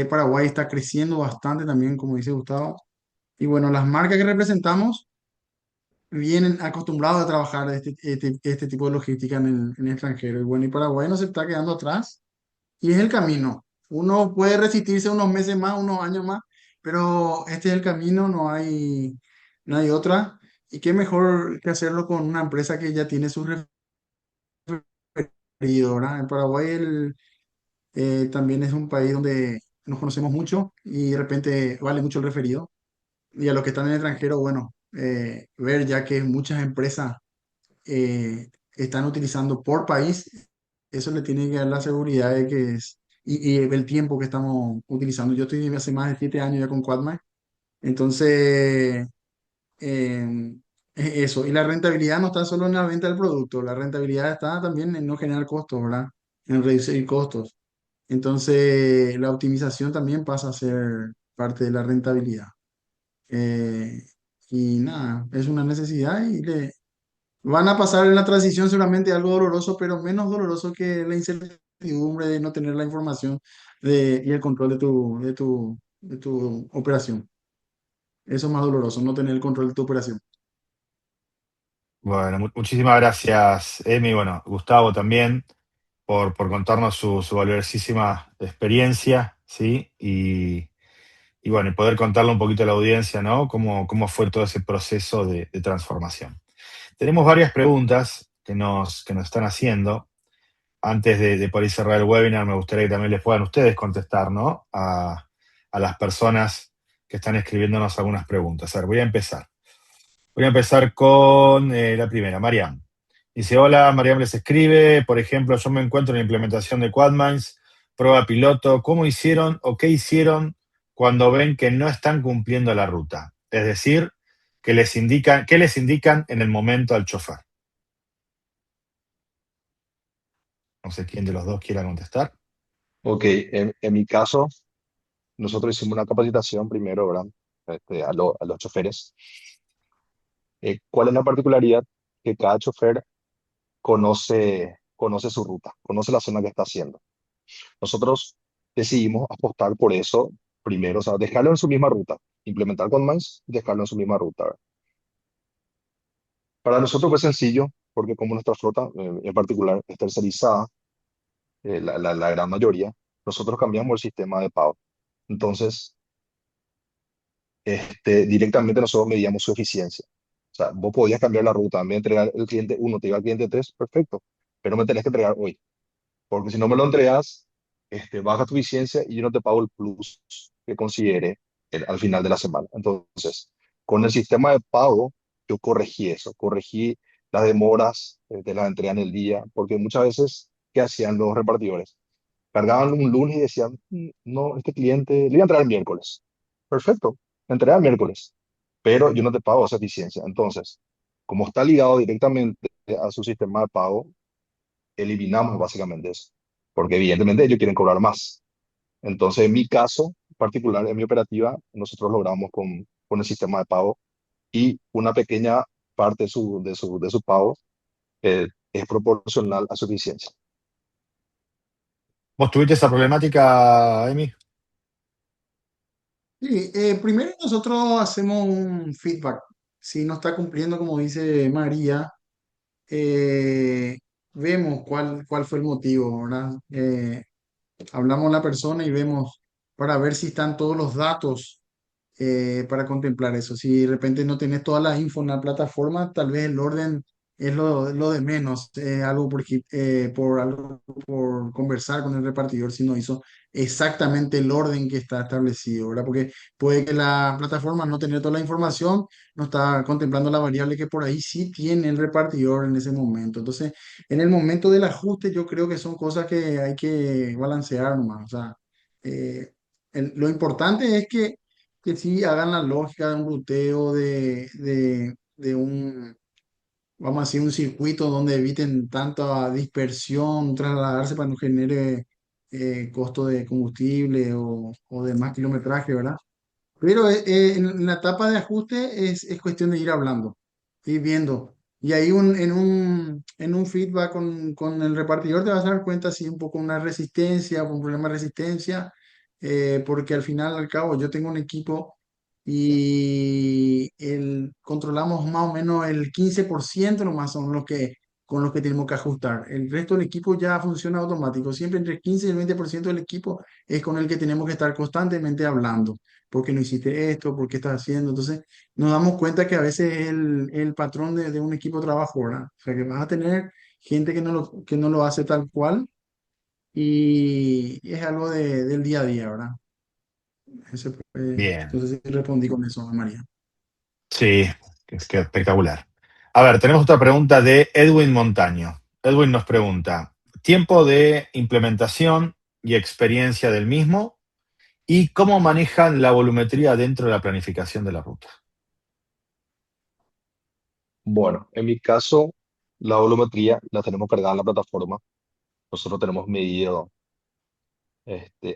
Paraguay está creciendo bastante también, como dice Gustavo. Y bueno, las marcas que representamos vienen acostumbrados a trabajar este tipo de logística en el extranjero. Y bueno, y Paraguay no se está quedando atrás. Y es el camino. Uno puede resistirse unos meses más, unos años más, pero este es el camino, no hay otra. Y qué mejor que hacerlo con una empresa que ya tiene su referido, ¿verdad? En Paraguay también es un país donde nos conocemos mucho y de repente vale mucho el referido. Y a los que están en el extranjero, bueno, ver ya que muchas empresas están utilizando por país, eso le tiene que dar la seguridad de que es, y el tiempo que estamos utilizando. Yo estoy hace más de 7 años ya con Quadma, entonces es eso. Y la rentabilidad no está solo en la venta del producto, la rentabilidad está también en no generar costos, ¿verdad? En reducir costos. Entonces la optimización también pasa a ser parte de la rentabilidad. Eh, y nada, es una necesidad y van a pasar en la transición seguramente algo doloroso, pero menos doloroso que la incertidumbre de no tener la información y el control de tu operación. Eso es más doloroso, no tener el control de tu operación. Bueno, muchísimas gracias, Emi. Bueno, Gustavo también, por contarnos su valiosísima experiencia, ¿sí? Y bueno, y poder contarle un poquito a la audiencia, ¿no? Cómo fue todo ese proceso de transformación. Tenemos varias preguntas que nos están haciendo. Antes de por ahí cerrar el webinar, me gustaría que también les puedan ustedes contestar, ¿no? A las personas que están escribiéndonos algunas preguntas. A ver, voy a empezar. Voy a empezar con la primera, Mariam. Dice, hola, Mariam les escribe, por ejemplo, yo me encuentro en la implementación de Quadminds, prueba piloto, ¿cómo hicieron o qué hicieron cuando ven que no están cumpliendo la ruta? Es decir, ¿qué les indican en el momento al chofer? No sé quién de los dos quiera contestar. Ok, en mi caso, nosotros hicimos una capacitación primero, ¿verdad? A los choferes. ¿Cuál es la particularidad? Que cada chofer conoce su ruta, conoce la zona que está haciendo. Nosotros decidimos apostar por eso primero, o sea, dejarlo en su misma ruta, implementar con más, dejarlo en su misma ruta, ¿verdad? Para nosotros fue sencillo, porque como nuestra flota en particular es tercerizada, la gran mayoría, nosotros cambiamos el sistema de pago. Entonces, directamente nosotros medíamos su eficiencia. O sea, vos podías cambiar la ruta, en vez de entregar el cliente uno te iba al cliente 3 perfecto, pero me tenés que entregar hoy, porque si no me lo entregas, baja tu eficiencia y yo no te pago el plus que considere al final de la semana. Entonces, con el sistema de pago, yo corregí eso, corregí las demoras de la entrega en el día, porque muchas veces, ¿qué hacían los repartidores? Cargaban un lunes y decían, no, este cliente le iba a entregar el miércoles. Perfecto, entrega el miércoles, pero yo no te pago esa eficiencia. Entonces, como está ligado directamente a su sistema de pago, eliminamos básicamente eso, porque evidentemente ellos quieren cobrar más. Entonces, en mi caso particular, en mi operativa, nosotros logramos con el sistema de pago y una pequeña parte de su pago es proporcional a su eficiencia. ¿Vos tuviste esa problemática, Emi? Sí, primero nosotros hacemos un feedback. Si no está cumpliendo, como dice María, eh, vemos cuál fue el motivo, ¿verdad? Hablamos a la persona y vemos para ver si están todos los datos para contemplar eso. Si de repente no tenés toda la info en la plataforma, tal vez el orden es lo de menos, algo por conversar con el repartidor si no hizo exactamente el orden que está establecido, ¿verdad? Porque puede que la plataforma no tenga toda la información, no está contemplando la variable que por ahí sí tiene el repartidor en ese momento. Entonces, en el momento del ajuste, yo creo que son cosas que hay que balancear nomás. O sea, eh, lo importante es que sí hagan la lógica de un ruteo, de un, vamos a decir, un circuito donde eviten tanta dispersión, trasladarse para no genere costo de combustible o de más kilometraje, ¿verdad? Pero en la etapa de ajuste es cuestión de ir hablando, ir viendo. Y ahí en un feedback con el repartidor te vas a dar cuenta si un poco una resistencia o un problema de resistencia, porque al final, al cabo, yo tengo un equipo y controlamos más o menos el 15% nomás son con los que tenemos que ajustar. El resto del equipo ya funciona automático. Siempre entre el 15 y el 20% del equipo es con el que tenemos que estar constantemente hablando. ¿Por qué no hiciste esto? ¿Por qué estás haciendo? Entonces, nos damos cuenta que a veces es el patrón de un equipo de trabajo, ¿verdad? O sea, que vas a tener gente que no lo hace tal cual y es algo del día a día, ¿verdad? Bien, No sé si respondí con eso, María. sí, es que espectacular. A ver, tenemos otra pregunta de Edwin Montaño. Edwin nos pregunta, tiempo de implementación y experiencia del mismo y cómo manejan la volumetría dentro de la planificación de la ruta. Bueno, en mi caso, la volumetría la tenemos cargada en la plataforma. Nosotros tenemos medido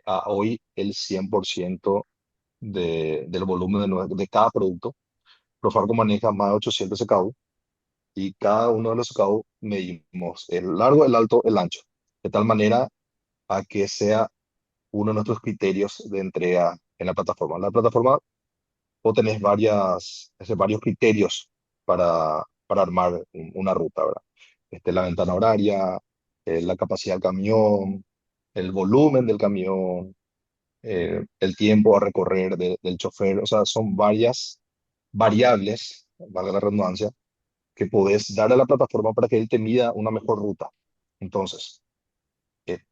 a hoy el 100% del volumen de cada producto. Profarco maneja más de 800 SKU y cada uno de los SKU medimos el largo, el alto, el ancho, de tal manera a que sea uno de nuestros criterios de entrega en la plataforma. En la plataforma vos tenés varios criterios para armar una ruta, ¿verdad? La ventana horaria, la capacidad del camión, el volumen del camión, el tiempo a recorrer del chofer. O sea, son varias variables, valga la redundancia, que podés dar a la plataforma para que él te mida una mejor ruta. Entonces,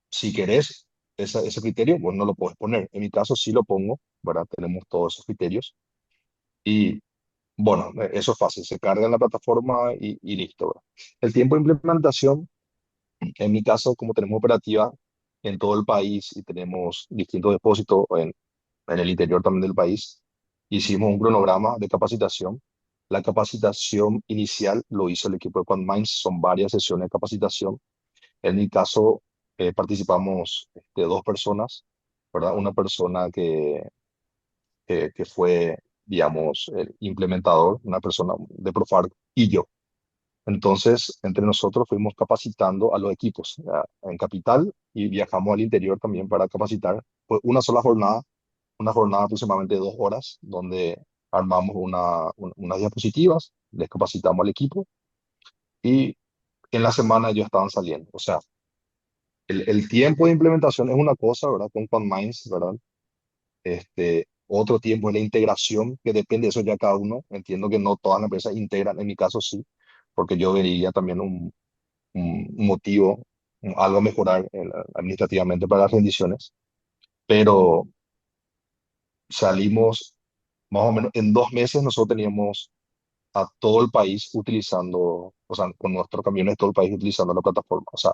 si querés ese criterio, vos no lo podés poner. En mi caso sí lo pongo, ¿verdad? Tenemos todos esos criterios. Y bueno, eso es fácil, se carga en la plataforma y listo, ¿verdad? El tiempo de implementación, en mi caso, como tenemos operativa en todo el país y tenemos distintos depósitos en el interior también del país, hicimos un cronograma de capacitación. La capacitación inicial lo hizo el equipo de QuantMinds, son varias sesiones de capacitación. En mi caso, participamos dos personas, ¿verdad? Una persona que fue, digamos, el implementador, una persona de Profarc y yo. Entonces, entre nosotros fuimos capacitando a los equipos en Capital y viajamos al interior también para capacitar. Fue una jornada aproximadamente de 2 horas, donde armamos unas diapositivas, les capacitamos al equipo y en la semana ellos estaban saliendo. O sea, el tiempo de implementación es una cosa, ¿verdad? Con QuantMinds, ¿verdad? Otro tiempo es la integración, que depende de eso ya cada uno. Entiendo que no todas las empresas integran, en mi caso sí, porque yo vería también un motivo, algo a mejorar administrativamente para las rendiciones, pero salimos más o menos en 2 meses. Nosotros teníamos a todo el país utilizando, o sea, con nuestros camiones todo el país utilizando la plataforma. O sea,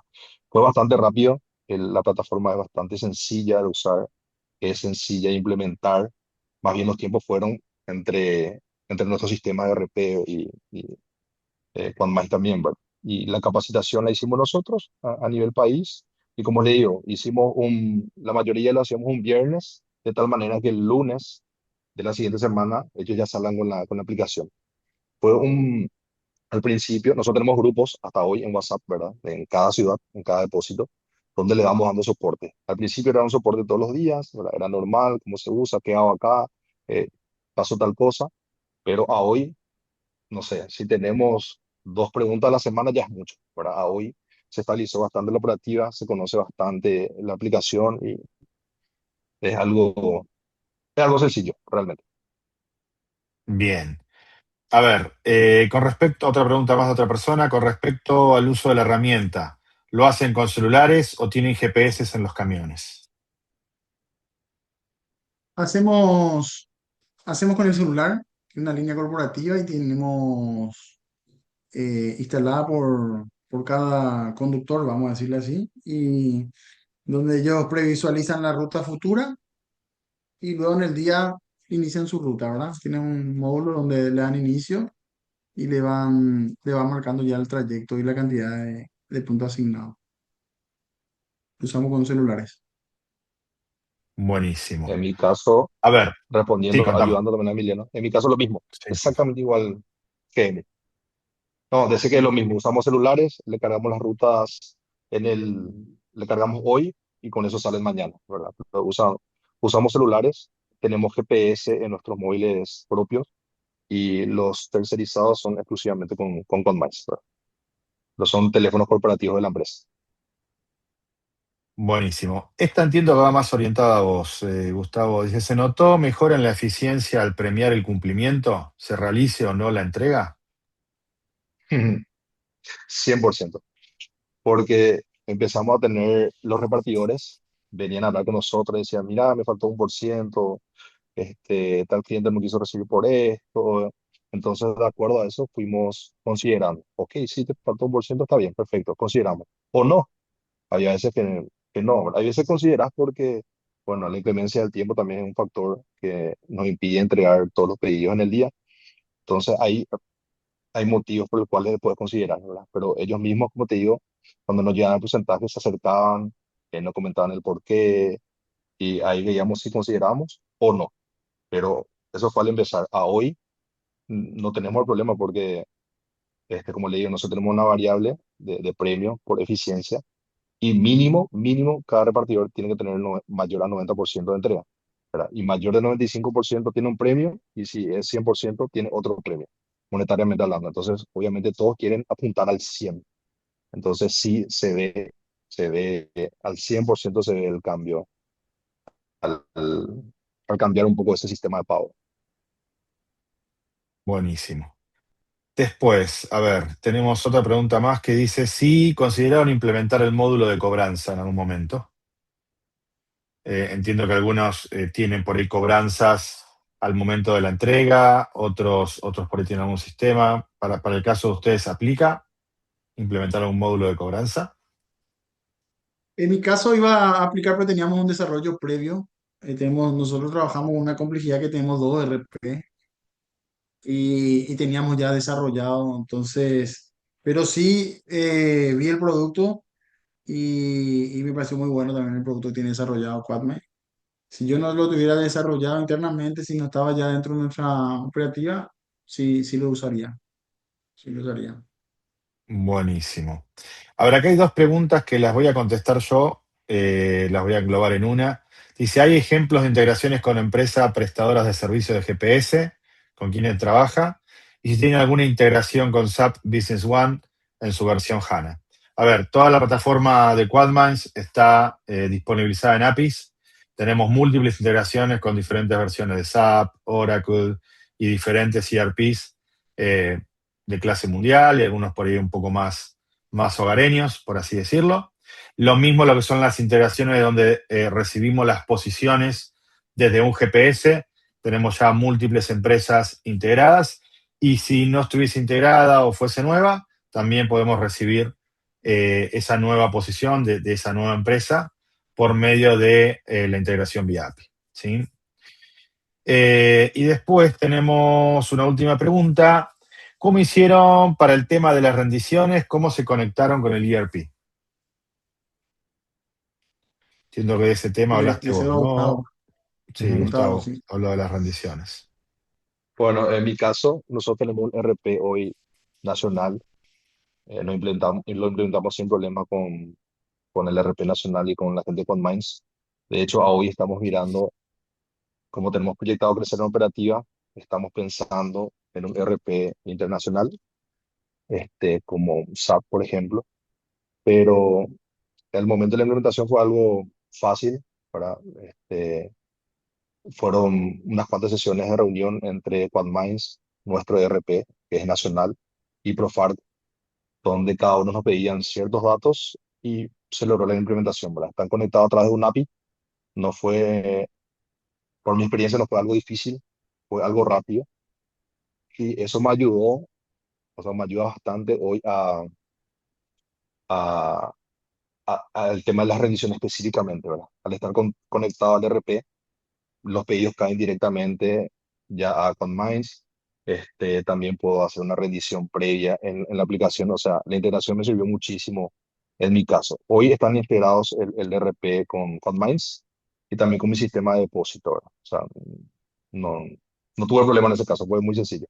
fue bastante rápido, la plataforma es bastante sencilla de usar, es sencilla de implementar, más bien los tiempos fueron entre nuestro sistema de RP y QuantMinds también, ¿verdad? Y la capacitación la hicimos nosotros a nivel país, y como le digo, la mayoría lo hacíamos un viernes, de tal manera que el lunes de la siguiente semana ellos ya salgan con la aplicación. Fue al principio, nosotros tenemos grupos hasta hoy en WhatsApp, ¿verdad? En cada ciudad, en cada depósito, donde le vamos dando soporte. Al principio era un soporte todos los días, ¿verdad? Era normal, cómo se usa, qué hago acá, eh, pasó tal cosa, pero a hoy, no sé, si tenemos 2 preguntas a la semana ya es mucho, ¿verdad? A hoy se estabilizó bastante la operativa, se conoce bastante la aplicación y es algo, es algo sencillo, realmente. Bien. A ver, con respecto a otra pregunta más de otra persona, con respecto al uso de la herramienta, ¿lo hacen con celulares o tienen GPS en los camiones? Hacemos, hacemos con el celular una línea corporativa y tenemos instalada por cada conductor, vamos a decirle así, y donde ellos previsualizan la ruta futura y luego en el día inician su ruta, ¿verdad? Tienen un módulo donde le dan inicio y le van marcando ya el trayecto y la cantidad de puntos asignados. Lo usamos con celulares. Buenísimo. En mi caso, A ver, sí, respondiendo, contame. ayudando también a Emiliano, en mi caso lo mismo, Sí. exactamente igual que él. No, desde que es lo mismo, usamos celulares, le cargamos las rutas le cargamos hoy y con eso salen mañana, ¿verdad? Pero usamos celulares, tenemos GPS en nuestros móviles propios y los tercerizados son exclusivamente con Conmice, ¿verdad? Los son teléfonos corporativos de la empresa. Buenísimo. Esta entiendo que va más orientada a vos, Gustavo. Dice, ¿se notó mejora en la eficiencia al premiar el cumplimiento? ¿Se realice o no la entrega? 100%. Porque empezamos a tener los repartidores, venían a hablar con nosotros y decían, mira, me faltó 1%, tal cliente no quiso recibir por esto. Entonces, de acuerdo a eso, fuimos considerando, ok, si te faltó 1%, está bien, perfecto, consideramos. O no, había veces que no, ¿verdad? Hay veces consideras porque, bueno, la inclemencia del tiempo también es un factor que nos impide entregar todos los pedidos en el día. Entonces, ahí hay motivos por los cuales se puede considerar, ¿verdad? Pero ellos mismos, como te digo, cuando nos llegaban porcentajes se acercaban, nos comentaban el por qué y ahí veíamos si consideramos o no. Pero eso fue al empezar. A hoy no tenemos el problema porque, como le digo, nosotros tenemos una variable de premio por eficiencia y mínimo, cada repartidor tiene que tener mayor a 90% de entrega, ¿verdad? Y mayor de 95% tiene un premio y si es 100% tiene otro premio, monetariamente hablando. Entonces, obviamente todos quieren apuntar al 100. Entonces, sí se ve, al 100% se ve el cambio al cambiar un poco ese sistema de pago. Buenísimo. Después, a ver, tenemos otra pregunta más que dice si consideraron implementar el módulo de cobranza en algún momento. Entiendo que algunos tienen por ahí cobranzas al momento de la entrega, otros por ahí tienen algún sistema. Para el caso de ustedes, ¿aplica implementar un módulo de cobranza? En mi caso iba a aplicar, pero teníamos un desarrollo previo. Nosotros trabajamos con una complejidad que tenemos dos RP y teníamos ya desarrollado, entonces, pero sí vi el producto y me pareció muy bueno también el producto que tiene desarrollado Quadme. Si yo no lo tuviera desarrollado internamente, si no estaba ya dentro de nuestra operativa, sí lo usaría, sí lo usaría. Buenísimo. A ver, acá hay dos preguntas que las voy a contestar yo, las voy a englobar en una. Dice, ¿hay ejemplos de integraciones con empresas prestadoras de servicios de GPS con quienes trabaja? Y si tiene alguna integración con SAP Business One en su versión HANA. A ver, toda la plataforma de Quadminds está disponibilizada en APIs. Tenemos múltiples integraciones con diferentes versiones de SAP, Oracle y diferentes ERPs de clase mundial y algunos por ahí un poco más hogareños, por así decirlo. Lo mismo lo que son las integraciones donde recibimos las posiciones desde un GPS. Tenemos ya múltiples empresas integradas y si no estuviese integrada o fuese nueva, también podemos recibir esa nueva posición de esa nueva empresa por medio de la integración vía API. ¿Sí? Y después tenemos una última pregunta. ¿Cómo hicieron para el tema de las rendiciones? ¿Cómo se conectaron con el ERP? Entiendo que de ese tema hablaste Le cedo vos, a Gustavo. ¿no? Sí, Gustavo, Gustavo, sí. habló de las rendiciones. Bueno, en mi caso, nosotros tenemos un RP hoy nacional. Lo implementamos sin problema con el RP nacional y con la gente con Minds. De hecho, a hoy estamos mirando, como tenemos proyectado crecer en operativa, estamos pensando en un RP internacional, como SAP, por ejemplo. pero el momento de la implementación fue algo fácil, ¿verdad? Fueron unas cuantas sesiones de reunión entre QuantMinds, nuestro ERP, que es nacional, y Profart, donde cada uno nos pedían ciertos datos y se logró la implementación, ¿verdad? Están conectados a través de un API. No fue, por mi experiencia, no fue algo difícil, fue algo rápido. Y eso me ayudó, o sea, me ayuda bastante hoy a, al tema de las rendiciones específicamente, ¿verdad? Al estar conectado al RP, los pedidos caen directamente ya a ConMinds. También puedo hacer una rendición previa en la aplicación. O sea, la integración me sirvió muchísimo en mi caso. Hoy están integrados el RP con ConMinds y también con mi sistema de depósito, ¿verdad? O sea, no, no tuve problema en ese caso, fue muy sencillo.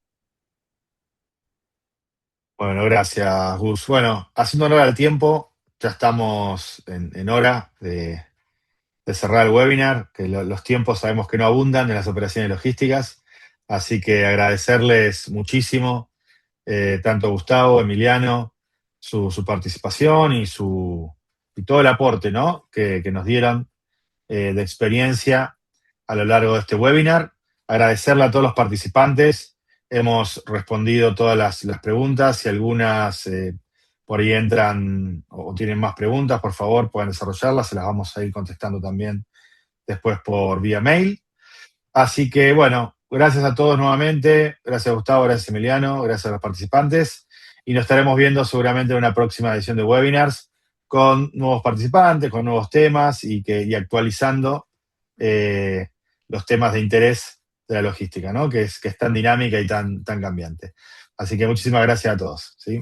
Bueno, gracias, Gus. Bueno, haciendo honor al tiempo, ya estamos en hora de cerrar el webinar, que los tiempos sabemos que no abundan en las operaciones logísticas, así que agradecerles muchísimo, tanto a Gustavo, Emiliano, su participación y todo el aporte, ¿no? que nos dieron de experiencia a lo largo de este webinar. Agradecerle a todos los participantes. Hemos respondido todas las preguntas. Si algunas por ahí entran o tienen más preguntas, por favor, pueden desarrollarlas. Se las vamos a ir contestando también después por vía mail. Así que, bueno, gracias a todos nuevamente. Gracias, Gustavo, gracias, Emiliano, gracias a los participantes. Y nos estaremos viendo seguramente en una próxima edición de webinars con nuevos participantes, con nuevos temas y actualizando eh, los temas de interés de la logística, ¿no? Que es tan dinámica y tan cambiante. Así que muchísimas gracias a todos, ¿sí?